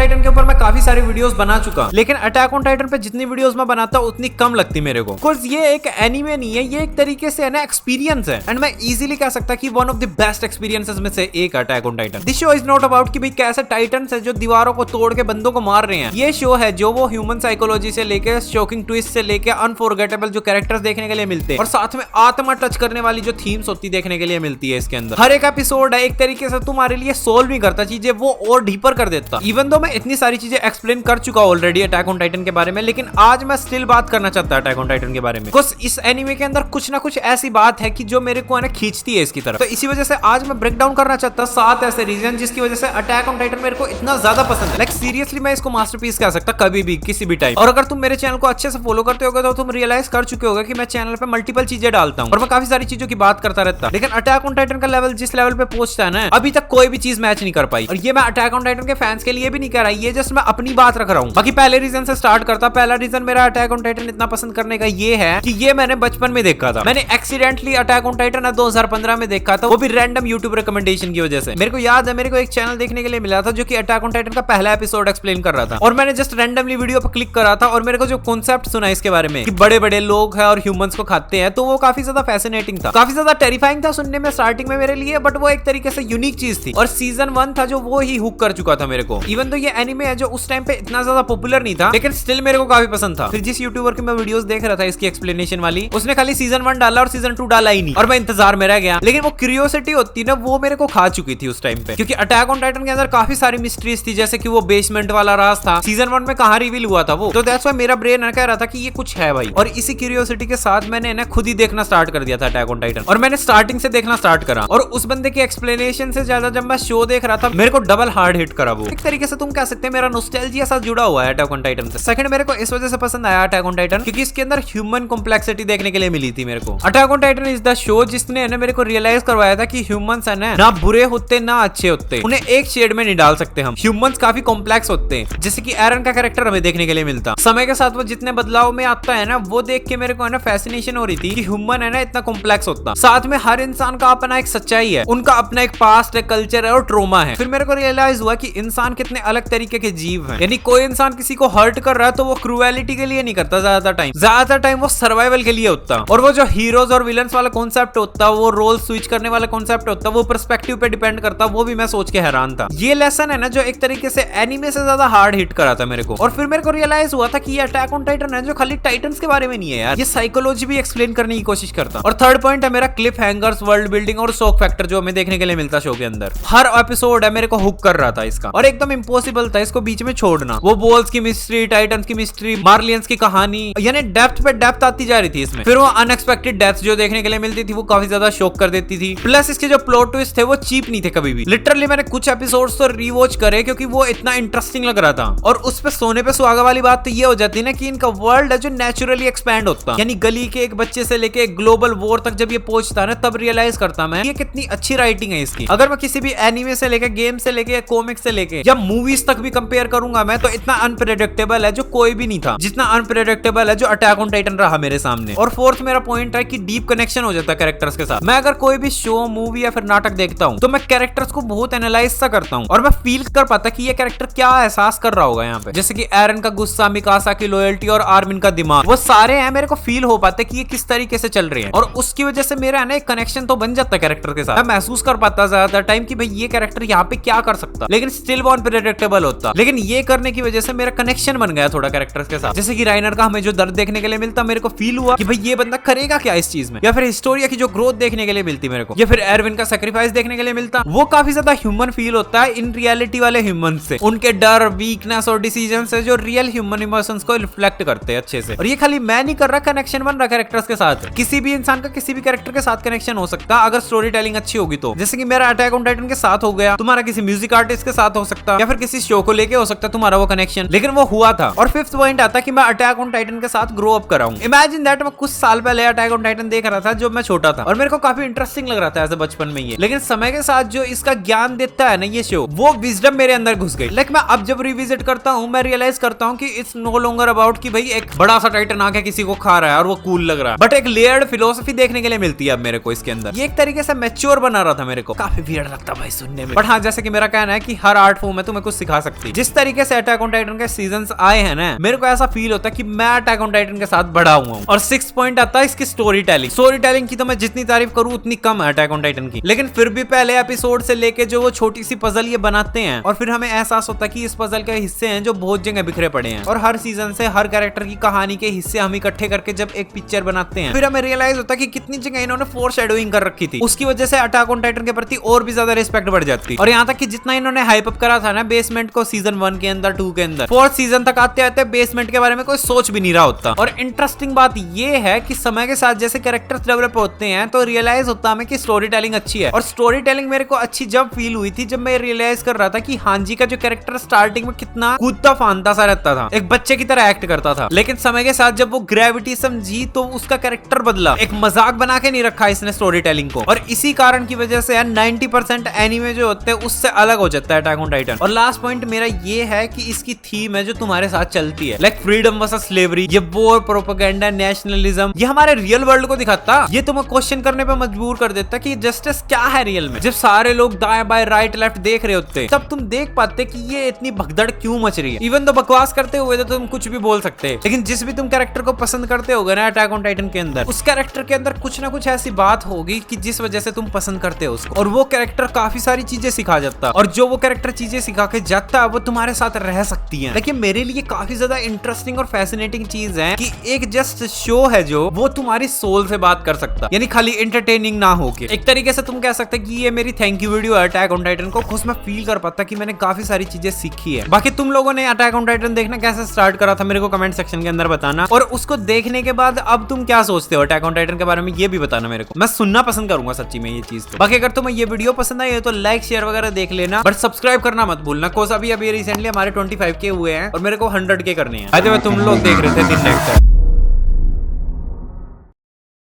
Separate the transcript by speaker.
Speaker 1: Titan के ऊपर मैं काफी सारी वीडियोस बना चुका, लेकिन अटैक ऑन टाइटन पे जितनी वीडियोस मैं बनाता हूँ उतनी कम लगती मेरे को। बिकॉज़ ये एक एनीमे नहीं है, ये एक तरीके से ना एक्सपीरियंस है, एंड मैं इजीली कह सकता कि one of the best experiences में से एक attack on Titan. This show is not about कि भाई कैसे टाइटन्स है जो दीवारों को तोड़ के बंदों को मार रहे हैं। ये शो है जो वो ह्यूमन साइकोलॉजी से लेके शॉकिंग ट्विस्ट से लेके अनफॉरगेटेबल जो कैरेक्टर्स देखने के लिए मिलते हैं, और साथ में आत्मा टच करने वाली जो थीम्स होती देखने के लिए मिलती है इसके अंदर। हर एक एपिसोड है एक तरीके से तुम्हारे लिए सोल्व नहीं करता चीजें, वो और डीपर कर देता। इवन दो मैं इतनी सारी चीजें एक्सप्लेन कर चुका ऑलरेडी अटैक ऑन टाइटन के बारे में, लेकिन आज मैं स्टिल बात करना चाहता अटैक ऑन टाइटन के बारे में। बिकॉज़ इस एनीमे के अंदर कुछ ना कुछ ऐसी बात है कि जो मेरे को ना खींचती है इसकी तरफ। तो इसी वजह से आज मैं ब्रेक डाउन करना चाहता 7 ऐसे रीजन जिसकी वजह से अटैक ऑन टाइटन मेरे को इतना ज्यादा पसंद है। लाइक सीरियसली मैं इसको मास्टरपीस कह सकता कभी भी किसी भी टाइम। और अगर तुम मेरे चैनल को अच्छे से फॉलो करते होगे तो तुम रियलाइज कर चुके होगे कि मैं चैनल पे मल्टीपल चीजें डालता हूं और मैं काफी सारी चीजों की बात करता रहता, लेकिन अटैक ऑन टाइटन का लेवल जिस लेवल पे पहुंचता है ना, अभी तक कोई भी चीज मैच नहीं कर पाई। और ये मैं अटैक ऑन टाइटन के फैंस के लिए भी नहीं कह रहा, ये जस्ट मैं अपनी बात रख रहा हूं। बाकी पहले रीजन से स्टार्ट करता। पहला रीजन मेरा अटैक ऑन टाइटन इतना पसंद करने का ये है कि ये मैंने बचपन में देखा था। मैंने एक्सीडेंटली अटैक ऑन टाइटन 2015 में देखा था, वो भी रैंडम यूट्यूब रिकमेंडेशन की वजह से। मेरे को याद है मेरे को एक चैनल देखने के लिए मिला था जो कि अटैक ऑन टाइटन का पहला एपिसोड एक्सप्लेन कर रहा था, और मैंने जस्ट रैंडमली वीडियो पर क्लिक करा था और मेरे को जो कॉन्सेप्ट सुना इसके बारे में कि बड़े बड़े लोग हैं और ह्यूमंस को खाते हैं, तो वो काफी ज्यादा फैसिनेटिंग था, काफी ज्यादा टेरिफाइंग था सुनने में स्टार्टिंग में मेरे लिए, बट वो एक तरीके से यूनिक चीज थी। और सीजन 1 था जो वो ही हुक कर चुका था मेरे को। इवन तो ये एनीमे है जो उस टाइम पे इतना ज्यादा पॉपुलर नहीं था, लेकिन स्टिल मेरे को काफी पसंद था। फिर जिस यूट्यूबर की मैं वीडियोस देख रहा था इसकी एक्सप्लेनेशन वाली, उसने खाली सीजन 1 डाला और सीजन 2 डाला ही नहीं, और मैं इंतजार में रह गया। लेकिन वो क्यूरियोसिटी होती ना, वो मेरे को खा चुकी थी उस टाइम पे, क्योंकि अटैक ऑन टाइटन के अंदर काफी सारी मिस्ट्रीज थी, जैसे कि वो बेसमेंट वाला राज था, सीजन 1 में कहां रिवील हुआ था वो, तो दैट्स व्हाई मेरा ब्रेन कह रहा था कि ये कुछ है भाई। और इसी क्यूरियोसिटी के साथ मैंने ना खुद ही देखना स्टार्ट कर दिया था अटैक ऑन टाइटन, और मैंने स्टार्टिंग से देखना स्टार्ट करा। और उस बंदे की एक्सप्लेनेशन से ज्यादा जब मैं शो देख रहा था मेरे को डबल हार्ड हिट करा वो। एक तरीके से तुम कह सकते हैं मेरा नॉस्टैल्जिया साथ जुड़ा हुआ है अटैक ऑन टाइटन से। सेकंड, मेरे को इस वजह से पसंद आया अटैक ऑन टाइटन क्योंकि इसके अंदर ह्यूमन कॉम्प्लेक्सिटी देखने के लिए मिली थी मेरे को। Attack on Titan is the show जिसने ना मेरे को रियलाइज करवाया था कि ह्यूमंस है ना बुरे होते ना अच्छे होते, उन्हें एक शेड में नहीं डाल सकते हम। ह्यूमंस काफी कॉम्प्लेक्स होते हैं, जैसे कि एरन का कैरेक्टर हमें देखने के लिए मिलता। समय के साथ वो जितने बदलाव में आता है ना, वो देख के मेरे को है ना फैसिनेशन हो रही थी कि ह्यूमन है ना इतना कॉम्प्लेक्स होता। साथ में हर इंसान का अपना एक सच्चाई है, उनका अपना एक पास्ट है, कल्चर है और ट्रोमा है। फिर मेरे को रियलाइज हुआ कि इंसान कितने अलग तरीके के जीव हैं। यानी कोई इंसान किसी को हर्ट कर रहा है तो वो क्रूएलिटी के लिए नहीं करता, ज्यादातर टाइम वो सर्वाइवल के लिए होता। और वो जो हीरोज और विलन्स वाला कॉन्सेप्ट होता, वो रोल स्विच करने वाला कॉन्सेप्ट होता, वो पर्सपेक्टिव पे डिपेंड करता, वो भी मैं सोच के हैरान था। ये लेसन है ना जो एक तरीके से एनीमे से ज्यादा हार्ड हिट करा था मेरे को। और फिर मेरे को रियलाइज हुआ था कि ये अटैक ऑन टाइटन है जो खाली टाइटन्स के बारे में नहीं है यार, ये साइकोलॉजी भी एक्सप्लेन करने की कोशिश करता। और थर्ड पॉइंट है मेरा क्लिफ हैंगर्स, वर्ल्ड बिल्डिंग और शॉक फैक्टर जो हमें देखने के लिए मिलता शो के अंदर। हर एपिसोड है मेरे को हुक कर रहा था इसका, और एकदम इम्पॉसिबल था इसको बीच में छोड़ना। वो बॉल्स की मिस्ट्री, टाइटन्स की मिस्ट्री, मार्लियंस की कहानी, यानी डेप्थ पे डेप्थ आती जा रही थी इसमें। फिर वो अनएक्सपेक्टेड डेथ्स जो देखने के लिए मिलती थी वो काफी ज्यादा शॉक कर देती थी। प्लस इसके जो प्लॉट ट्विस्ट थे वो चीप नहीं थे कभी भी। लिटरली मैंने कुछ एपिसोड्स तो रीवॉच करे क्योंकि वो इतना इंटरेस्टिंग लग रहा था। और उस पे सोने पे सुहागा वाली बात तो ये हो जाती ना कि इनका वर्ल्ड है जो नेचुरली एक्सपैंड होता, यानी गली के एक बच्चे से लेके एक ग्लोबल वॉर तक जब ये पहुंचता है ना, तब रियलाइज करता मैं ये कितनी अच्छी राइटिंग है इसकी। अगर मैं किसी भी एनीमे से लेके, गेम से लेके, कॉमिक से लेके या मूवीज तक भी कंपेयर करूंगा मैं, तो इतना अनप्रेडिक्टेबल है जो कोई भी नहीं था, जितना अनप्रेडिक्टेबल है जो अटैक ऑन टाइटन रहा मेरे सामने। और फोर्थ मेरा पॉइंट है कि डीप कनेक्शन हो जाता है कैरेक्टर्स के साथ। मैं अगर कोई भी शो, मूवी या फिर नाटक देखता हूँ तो मैं कैरेक्टर्स को बहुत एनालाइज सा करता हूँ, और मैं फील कर पाता कि ये कैरेक्टर क्या एहसास कर रहा होगा यहाँ पे। जैसे कि एरन का गुस्सा, मिकासा की लॉयल्टी और आर्मिन का दिमाग, वो सारे हैं मेरे को फील हो पाते कि ये किस तरीके से चल रहे हैं। और उसकी वजह से मेरा है ना एक कनेक्शन तो बन जाता है कैरेक्टर के साथ। मैं महसूस कर पाता ज्यादातर टाइम कि भाई ये कैरेक्टर यहाँ पे क्या कर सकता, लेकिन स्टिल वो अनप्रेडिक्टेबल होता। लेकिन ये करने की वजह से मेरा कनेक्शन बन गया थोड़ा कैरेक्टर्स के साथ। जैसे कि राइनर का हमें जो दर्द देखने के लिए मिलता, मेरे को फील हुआ कि भाई ये बंदा करेगा क्या इस चीज में। या फिर हिस्टोरिया की जो ग्रोथ देखने के लिए मिलती मेरे को, या फिर एरविन का सैक्रिफाइस देखने के लिए मिलता, वो काफी ज्यादा ह्यूमन फील होता है इन रियलिटी वाले ह्यूमन से। उनके डर, वीकनेस और डिसीजन से जो रियल ह्यूमन इमोशंस को रिफ्लेक्ट करते हैं अच्छे से। और ये खाली मैं नहीं कर रहा, कनेक्शन बन रहा कैरेक्टर्स के साथ। किसी भी इंसान का किसी भी कैरेक्टर के साथ कनेक्शन हो सकता अगर स्टोरी टेलिंग अच्छी होगी तो। जैसे कि मेरा अटैक ऑन टाइटन के साथ हो गया, तुम्हारा किसी म्यूजिक आर्टिस्ट के साथ हो सकता, या फिर किसी शो को लेके हो सकता तुम्हारा वो कनेक्शन, लेकिन वो हुआ था। और फिफ्थ पॉइंट आता कि मैं अटैक ऑन टाइटन के साथ ग्रो अप कर रहा हूं। इमेजिन दैट, मैं कुछ साल पहले अटैक ऑन टाइटन देख रहा था जब मैं छोटा था, और मेरे को काफी इंटरेस्टिंग लग रहा था ऐसे बचपन में ये। लेकिन समय के साथ जो इसका ज्ञान देता है ना ये शो, वो विजडम मेरे अंदर घुस गई। लाइक मैं अब जब रिविजिट करता हूँ मैं रियलाइज करता हूँ कि इट्स नो लॉन्गर अबाउट कि भाई एक बड़ा सा टाइटन आके किसी को खा रहा है और वो कूल लग रहा है, बट एक लेयर्ड फिलोसफी देखने के लिए मिलती है अब मेरे को इसके अंदर। ये एक तरीके से मैच्योर बना रहा था मेरे को, काफी वियर्ड लगता भाई सुनने में। बट हाँ, जैसे कि मेरा कहना है कि हर आर्ट फॉर्म में तुम्हें कुछ सिखा सकती है। जिस तरीके से अटैक ऑन टाइटन के सीजन्स आए हैं ना, मेरे को ऐसा फील होता है कि मैं अटैक ऑन टाइटन के साथ बड़ा हुआ हूं। और 6 पॉइंट आता है इसकी स्टोरी टेलिंग की तो मैं जितनी तारीफ करूं उतनी कम है अटैक ऑन टाइटन की। लेकिन फिर भी पहले एपिसोड से लेके जो वो छोटी सी पजल ये बनाते हैं और फिर हमें एहसास होता है कि इस पजल के हिस्से हैं जो बहुत जगह बिखरे पड़े हैं, और हर सीजन से हर कैरेक्टर की कहानी के हिस्से हम इकट्ठे करके जब एक पिक्चर बनाते हैं, फिर हमें रियलाइज होता है कि कितनी जगह इन्होंने फोरशैडोइंग कर रखी थी। उसकी वजह से अटैक ऑन टाइटन के प्रति और भी ज्यादा रिस्पेक्ट बढ़ जाती। और यहाँ तक कि जितना इन्होंने हाइप अप करा था ना बेसमेंट को सीजन 1 के अंदर, 2 के अंदर, 4th सीजन तक आते आते बेसमेंट के बारे में कोई सोच भी नहीं रहा होता। और इंटरेस्टिंग बात ये है कि समय के साथ जैसे कैरेक्टर्स डेवलप होते हैं तो रियलाइज होता है कि स्टोरी टेलिंग अच्छी है। और स्टोरी टेलिंग मेरे को अच्छी जब फील हुई थी जब मैं रियलाइज कर रहा था कि हांजी का जो कैरेक्टर स्टार्टिंग में कितना कूदता फांदता सा रहता था, एक बच्चे की तरह एक्ट करता था, लेकिन समय के साथ जब वो ग्रेविटी समझी तो उसका कैरेक्टर बदला। एक मजाक बना के नहीं रखा इसने स्टोरी टेलिंग को, और इसी कारण की वजह से 90% एनीमे जो होते हैं उससे अलग हो जाता है अटैक ऑन टाइटन। और लास्ट पॉइंट मेरा ये है कि इसकी थीम है जो तुम्हारे साथ चलती है, लाइक फ्रीडम वर्सेस स्लेवरी, ये वॉर, प्रोपेगेंडा, नेशनलिज्म, ये हमारे रियल वर्ल्ड को दिखाता। ये तुम्हें क्वेश्चन करने पे मजबूर कर देता कि जस्टिस क्या है रियल में। जब सारे लोग दाएं बाएं राइट लेफ्ट देख रहे होते तब तुम देख पाते कि ये इतनी भगदड़ क्यों मच रही है। इवन तो बकवास करते हुए तो तुम कुछ भी बोल सकते हैं, लेकिन जिस भी तुम कैरेक्टर को पसंद करते होगे ना अटैक ऑन टाइटन के अंदर, उस कैरेक्टर के अंदर कुछ ना कुछ ऐसी बात होगी कि जिस वजह से तुम पसंद करते हो उसको, और वो कैरेक्टर काफी सारी चीजें सिखा जाता है। और जो वो कैरेक्टर चीजें सिखा के जाता है वो तुम्हारे साथ रह सकती है। लेकिन मेरे लिए काफी ज्यादा इंटरेस्टिंग और फैसिनेटिंग चीज है कि एक जस्ट शो है जो वो तुम्हारी सोल से बात कर सकता, यानी खाली एंटरटेनिंग ना हो के। एक तरीके से तुम कह सकते कि ये मेरी thank you video attack on Titan को, खुद मैं फील कर पाता कि मैंने काफी सारी चीजें सीखी है। बाकी तुम लोगों ने अटैक ऑन टाइटन देखना कैसे स्टार्ट करा था मेरे को कमेंट सेक्शन के अंदर बताना, और उसको देखने के बाद अब तुम क्या सोचते हो अटैक ऑन टाइटन के बारे में ये भी बताना मेरे को। मैं सुनना पसंद करूंगा सच्ची में ये चीज तो। बाकी अगर तुम्हें ये वीडियो पसंद आई है तो लाइक शेयर वगैरह देख लेना, बट सब्सक्राइब करना मत भूलना, कोस अभी रिसेंटली हमारे 25K हुए हैं और मेरे को 100K करने हैं। तुम लोग देख रहे थे दिन नेक्स्ट।